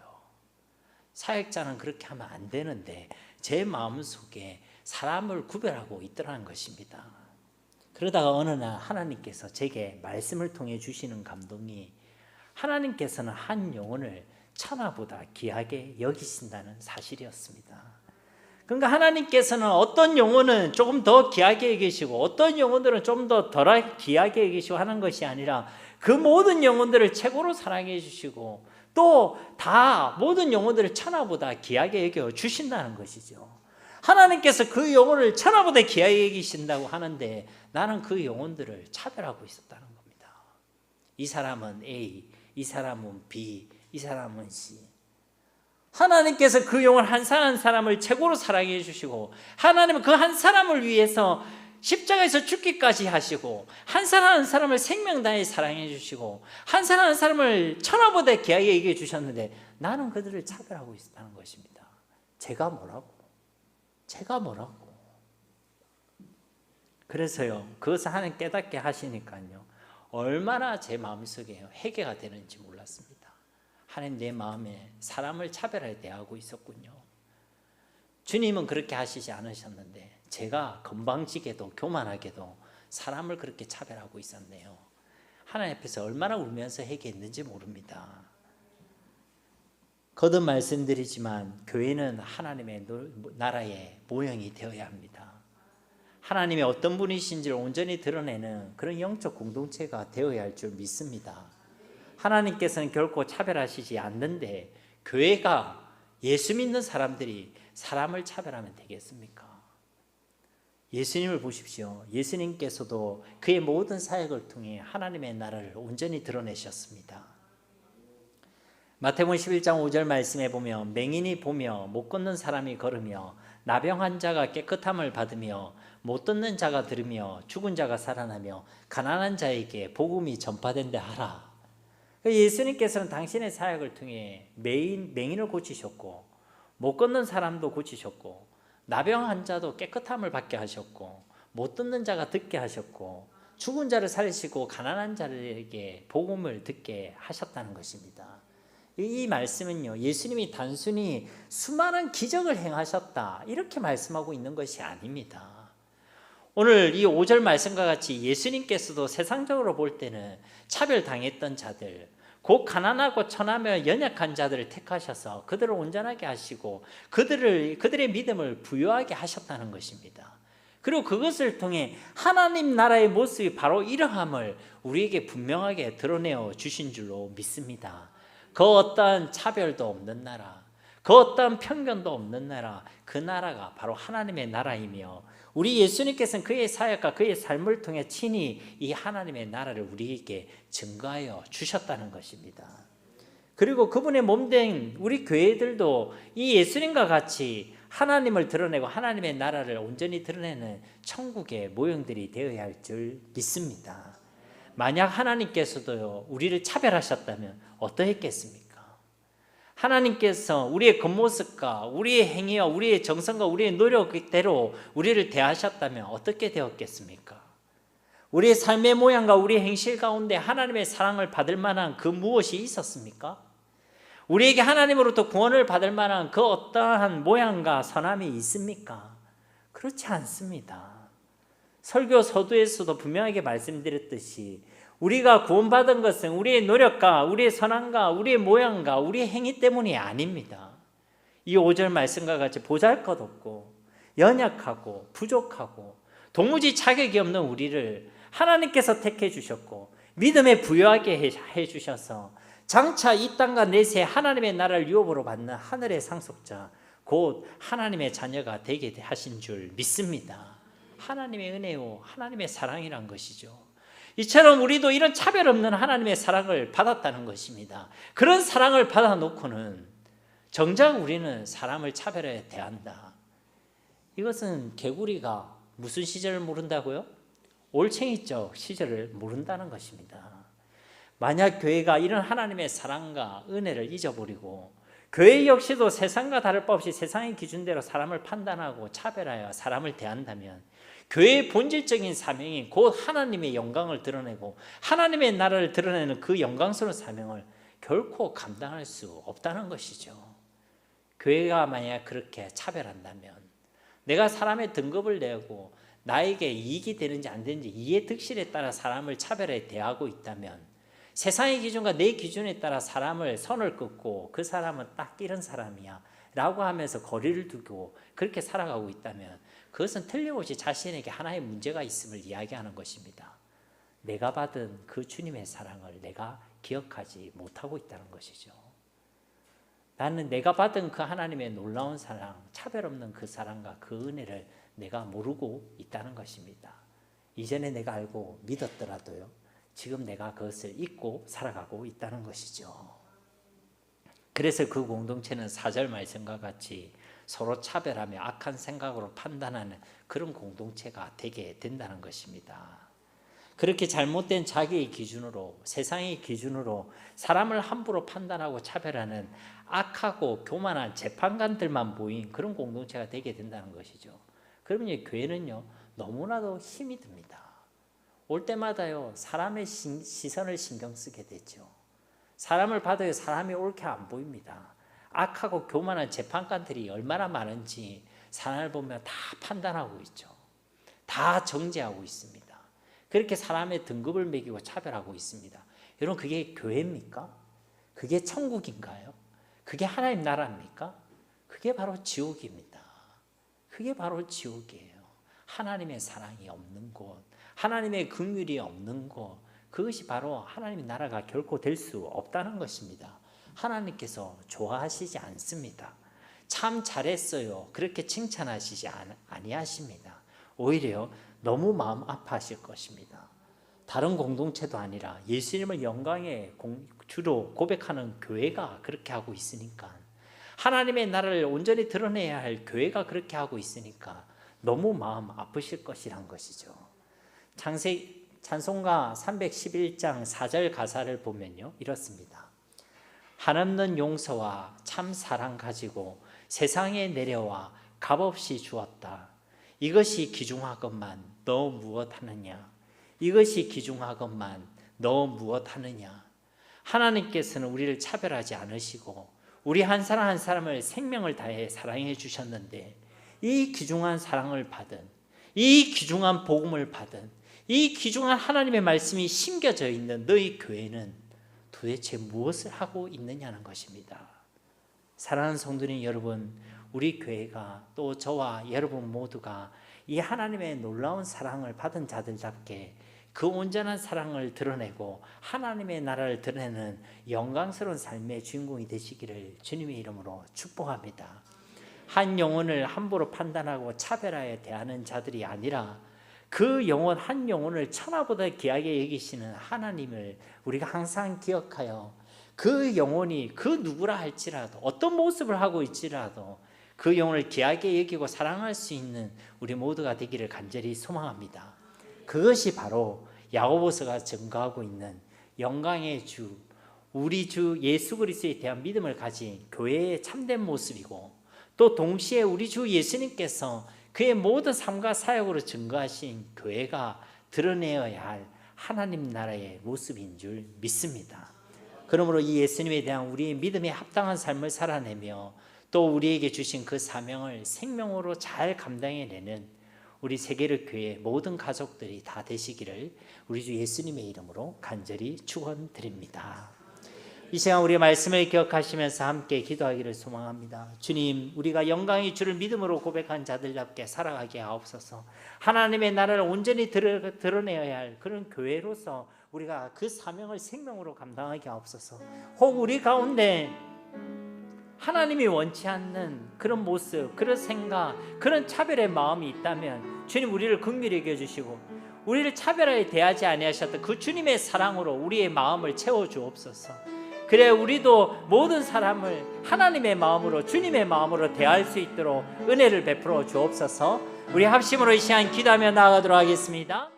사역자는 그렇게 하면 안 되는데 제 마음속에 사람을 구별하고 있더라는 것입니다. 그러다가 어느 날 하나님께서 제게 말씀을 통해 주시는 감동이, 하나님께서는 한 영혼을 천하보다 귀하게 여기신다는 사실이었습니다. 그러니까 하나님께서는 어떤 영혼은 조금 더 귀하게 여기시고 어떤 영혼들은 좀 더 덜 귀하게 여기시고 하는 것이 아니라 그 모든 영혼들을 최고로 사랑해 주시고 또 다 모든 영혼들을 천하보다 귀하게 여겨 주신다는 것이죠. 하나님께서 그 영혼을 천하보다 귀하게 여기신다고 하는데 나는 그 영혼들을 차별하고 있었다는 겁니다. 이 사람은 A, 이 사람은 B, 이 사람은 C. 하나님께서 그 영혼 한 사람 한 사람을 최고로 사랑해 주시고 하나님은 그 한 사람을 위해서 십자가에서 죽기까지 하시고 한 사람 한 사람을 생명 다해 사랑해 주시고 한 사람 한 사람을 천하보다 귀하게 여겨 주셨는데 나는 그들을 차별하고 있었다는 것입니다. 제가 뭐라고? 그래서요 그것을 하나님 깨닫게 하시니까요 얼마나 제 마음속에 회개가 되는지 몰랐습니다. 하나님 내 마음에 사람을 차별하게 대하고 있었군요. 주님은 그렇게 하시지 않으셨는데 제가 건방지게도 교만하게도 사람을 그렇게 차별하고 있었네요. 하나님 앞에서 얼마나 울면서 회개했는지 모릅니다. 거듭 말씀드리지만 교회는 하나님의 나라의 모형이 되어야 합니다. 하나님의 어떤 분이신지를 온전히 드러내는 그런 영적 공동체가 되어야 할 줄 믿습니다. 하나님께서는 결코 차별하시지 않는데 교회가 예수 믿는 사람들이 사람을 차별하면 되겠습니까? 예수님을 보십시오. 예수님께서도 그의 모든 사역을 통해 하나님의 나라를 온전히 드러내셨습니다. 마태복음 11장 5절 말씀에 보면 맹인이 보며 못 걷는 사람이 걸으며 나병한 자가 깨끗함을 받으며 못 듣는 자가 들으며 죽은 자가 살아나며 가난한 자에게 복음이 전파된다 하라. 예수님께서는 당신의 사역을 통해 맹인을 고치셨고 못 걷는 사람도 고치셨고 나병한 자도 깨끗함을 받게 하셨고 못 듣는 자가 듣게 하셨고 죽은 자를 살리시고 가난한 자에게 복음을 듣게 하셨다는 것입니다. 이 말씀은요 예수님이 단순히 수많은 기적을 행하셨다 이렇게 말씀하고 있는 것이 아닙니다. 오늘 이 5절 말씀과 같이 예수님께서도 세상적으로 볼 때는 차별당했던 자들, 곧 가난하고 천하며 연약한 자들을 택하셔서 그들을 온전하게 하시고 그들의 믿음을 부여하게 하셨다는 것입니다. 그리고 그것을 통해 하나님 나라의 모습이 바로 이러함을 우리에게 분명하게 드러내어 주신 줄로 믿습니다. 그 어떠한 차별도 없는 나라, 그 어떠한 편견도 없는 나라, 그 나라가 바로 하나님의 나라이며 우리 예수님께서는 그의 사역과 그의 삶을 통해 친히 이 하나님의 나라를 우리에게 증거하여 주셨다는 것입니다. 그리고 그분의 몸된 우리 교회들도 이 예수님과 같이 하나님을 드러내고 하나님의 나라를 온전히 드러내는 천국의 모형들이 되어야 할 줄 믿습니다. 만약 하나님께서도요 우리를 차별하셨다면 어떠했겠습니까? 하나님께서 우리의 겉모습과 우리의 행위와 우리의 정성과 우리의 노력대로 우리를 대하셨다면 어떻게 되었겠습니까? 우리의 삶의 모양과 우리의 행실 가운데 하나님의 사랑을 받을 만한 그 무엇이 있었습니까? 우리에게 하나님으로부터 구원을 받을 만한 그 어떠한 모양과 선함이 있습니까? 그렇지 않습니다. 설교 서두에서도 분명하게 말씀드렸듯이 우리가 구원받은 것은 우리의 노력과 우리의 선함과 우리의 모양과 우리의 행위 때문이 아닙니다. 이 5절 말씀과 같이 보잘것없고 연약하고 부족하고 도무지 자격이 없는 우리를 하나님께서 택해 주셨고 믿음에 부여하게 해 주셔서 장차 이 땅과 내세 하나님의 나라를 유업으로 받는 하늘의 상속자 곧 하나님의 자녀가 되게 하신 줄 믿습니다. 하나님의 은혜요 하나님의 사랑이란 것이죠. 이처럼 우리도 이런 차별 없는 하나님의 사랑을 받았다는 것입니다. 그런 사랑을 받아놓고는 정작 우리는 사람을 차별해 대한다. 이것은 개구리가 무슨 시절을 모른다고요? 올챙이적 시절을 모른다는 것입니다. 만약 교회가 이런 하나님의 사랑과 은혜를 잊어버리고 교회 역시도 세상과 다를 바 없이 세상의 기준대로 사람을 판단하고 차별하여 사람을 대한다면 교회의 본질적인 사명이 곧 하나님의 영광을 드러내고 하나님의 나라를 드러내는 그 영광스러운 사명을 결코 감당할 수 없다는 것이죠. 교회가 만약 그렇게 차별한다면 내가 사람의 등급을 내고 나에게 이익이 되는지 안 되는지 이해 득실에 따라 사람을 차별해 대하고 있다면 세상의 기준과 내 기준에 따라 사람을 선을 긋고 그 사람은 딱 이런 사람이야 라고 하면서 거리를 두고 그렇게 살아가고 있다면 그것은 틀림없이 자신에게 하나의 문제가 있음을 이야기하는 것입니다. 내가 받은 그 주님의 사랑을 내가 기억하지 못하고 있다는 것이죠. 나는 내가 받은 그 하나님의 놀라운 사랑, 차별 없는 그 사랑과 그 은혜를 내가 모르고 있다는 것입니다. 이전에 내가 알고 믿었더라도요. 지금 내가 그것을 잊고 살아가고 있다는 것이죠. 그래서 그 공동체는 4절 말씀과 같이 서로 차별하며 악한 생각으로 판단하는 그런 공동체가 되게 된다는 것입니다. 그렇게 잘못된 자기의 기준으로 세상의 기준으로 사람을 함부로 판단하고 차별하는 악하고 교만한 재판관들만 모인 그런 공동체가 되게 된다는 것이죠. 그러면 교회는요 너무나도 힘이 듭니다. 올 때마다요 사람의 시선을 신경 쓰게 되죠. 사람을 봐도요 사람이 옳게 안 보입니다. 악하고 교만한 재판관들이 얼마나 많은지 사람을 보면 다 판단하고 있죠. 다 정죄하고 있습니다. 그렇게 사람의 등급을 매기고 차별하고 있습니다. 여러분 그게 교회입니까? 그게 천국인가요? 그게 하나님 나라입니까? 그게 바로 지옥입니다. 그게 바로 지옥이에요. 하나님의 사랑이 없는 곳, 하나님의 긍휼이 없는 곳, 그것이 바로 하나님의 나라가 결코 될 수 없다는 것입니다. 하나님께서 좋아하시지 않습니다. 참 잘했어요. 그렇게 칭찬하시지 아니하십니다. 오히려 너무 마음 아파하실 것입니다. 다른 공동체도 아니라 예수님을 영광의 주로 고백하는 교회가 그렇게 하고 있으니까 하나님의 나라를 온전히 드러내야 할 교회가 그렇게 하고 있으니까 너무 마음 아프실 것이란 것이죠. 찬송가 311장 4절 가사를 보면요 이렇습니다. 한없는 용서와 참 사랑 가지고 세상에 내려와 값없이 주었다. 이것이 귀중하건만 너 무엇하느냐. 이것이 귀중하건만 너 무엇하느냐. 하나님께서는 우리를 차별하지 않으시고 우리 한 사람 한 사람을 생명을 다해 사랑해 주셨는데 이 귀중한 사랑을 받은 이 귀중한 복음을 받은 이 귀중한 하나님의 말씀이 심겨져 있는 너희 교회는 도대체 무엇을 하고 있느냐는 것입니다. 사랑하는 성도님 여러분, 우리 교회가 또 저와 여러분 모두가 이 하나님의 놀라운 사랑을 받은 자들답게 그 온전한 사랑을 드러내고 하나님의 나라를 드러내는 영광스러운 삶의 주인공이 되시기를 주님의 이름으로 축복합니다. 한 영혼을 함부로 판단하고 차별하여 대하는 자들이 아니라 그 영혼 한 영혼을 천하보다 귀하게 여기시는 하나님을 우리가 항상 기억하여 그 영혼이 그 누구라 할지라도 어떤 모습을 하고 있지라도 그 영혼을 귀하게 여기고 사랑할 수 있는 우리 모두가 되기를 간절히 소망합니다. 그것이 바로 야고보서가 증거하고 있는 영광의 주, 우리 주 예수 그리스도에 대한 믿음을 가진 교회의 참된 모습이고, 또 동시에 우리 주 예수님께서 그의 모든 삶과 사역으로 증거하신 교회가 드러내어야 할 하나님 나라의 모습인 줄 믿습니다. 그러므로 이 예수님에 대한 우리의 믿음에 합당한 삶을 살아내며 또 우리에게 주신 그 사명을 생명으로 잘 감당해내는 우리 세계를 교회 모든 가족들이 다 되시기를 우리 주 예수님의 이름으로 간절히 축원드립니다. 이 시간 우리의 말씀을 기억하시면서 함께 기도하기를 소망합니다. 주님, 우리가 영광의 주를 믿음으로 고백한 자들답게 살아가게 하옵소서. 하나님의 나라를 온전히 드러내어야 할 그런 교회로서 우리가 그 사명을 생명으로 감당하게 하옵소서. 혹 우리 가운데 하나님이 원치 않는 그런 모습, 그런 생각, 그런 차별의 마음이 있다면 주님, 우리를 긍휼히 여겨주시고 우리를 차별하게 대하지 아니하셨던 그 주님의 사랑으로 우리의 마음을 채워주옵소서. 그래 우리도 모든 사람을 하나님의 마음으로, 주님의 마음으로 대할 수 있도록 은혜를 베풀어 주옵소서. 우리 합심으로 이 시간 기도하며 나아가도록 하겠습니다.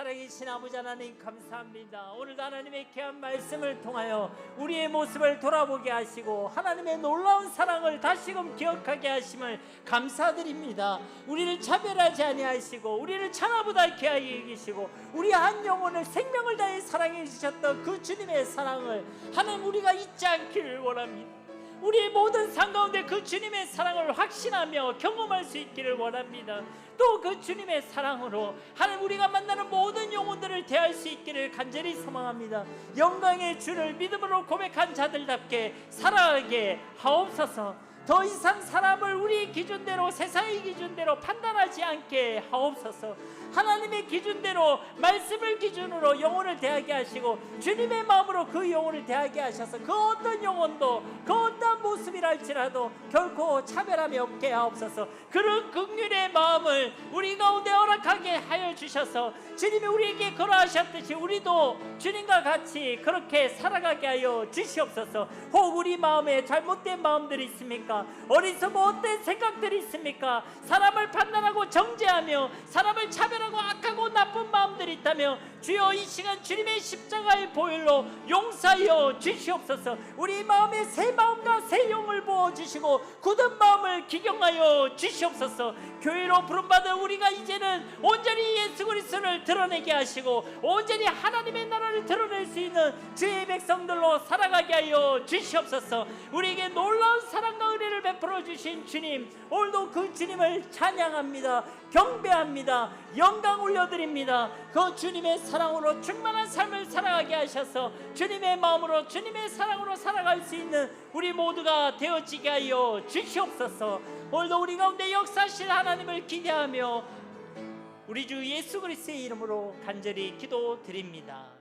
살아계신 아버지 하나님, 감사합니다. 오늘도 하나님의 귀한 말씀을 통하여 우리의 모습을 돌아보게 하시고 하나님의 놀라운 사랑을 다시금 기억하게 하심을 감사드립니다. 우리를 차별하지 아니하시고 우리를 천하보다 귀하게 여기시고 우리 한 영혼을 생명을 다해 사랑해 주셨던 그 주님의 사랑을 하나님 우리가 잊지 않기를 원합니다. 우리의 모든 삶 가운데 그 주님의 사랑을 확신하며 경험할 수 있기를 원합니다. 또 그 주님의 사랑으로 하나님 우리가 만나는 모든 영혼들을 대할 수 있기를 간절히 소망합니다. 영광의 주를 믿음으로 고백한 자들답게 살아가게 하옵소서. 더 이상 사람을 우리 기준대로, 세상의 기준대로 판단하지 않게 하옵소서. 하나님의 기준대로, 말씀을 기준으로 영혼을 대하게 하시고 주님의 마음으로 그 영혼을 대하게 하셔서 그 어떤 영혼도, 그 어떤 모습이랄지라도 결코 차별함이 없게 하옵소서. 그런 긍휼의 마음을 우리 가운데 허락하게 하여 주셔서 주님이 우리에게 걸어하셨듯이 우리도 주님과 같이 그렇게 살아가게 하여 주시옵소서. 혹 우리 마음에 잘못된 마음들이 있습니까? 어리석고 못된 생각들이 있습니까? 사람을 판단하고 정죄하며 사람을 차별하고 악하고 나쁜 마음들이 있다며 주여 이 시간 주님의 십자가의 보혈로 용서하여 주시옵소서. 우리 마음에 새 마음과 새 영을 부어주시고 굳은 마음을 기경하여 주시옵소서. 교회로 부름받은 우리가 이제는 온전히 예수 그리스도를 드러내게 하시고 온전히 하나님의 나라를 드러낼 수 있는 주의 백성들로 살아가게 하여 주시옵소서. 우리에게 놀라운 사랑과 은혜를 베풀어 주신 주님, 오늘도 그 주님을 찬양합니다. 경배합니다. 영광 올려드립니다. 그 주님의 사랑으로 충만한 삶을 살아가게 하셔서 주님의 마음으로, 주님의 사랑으로 살아갈 수 있는 우리 모두가 되어지게 하여 주시옵소서. 오늘도 우리 가운데 역사하실 하나님을 기대하며 우리 주 예수 그리스도의 이름으로 간절히 기도드립니다.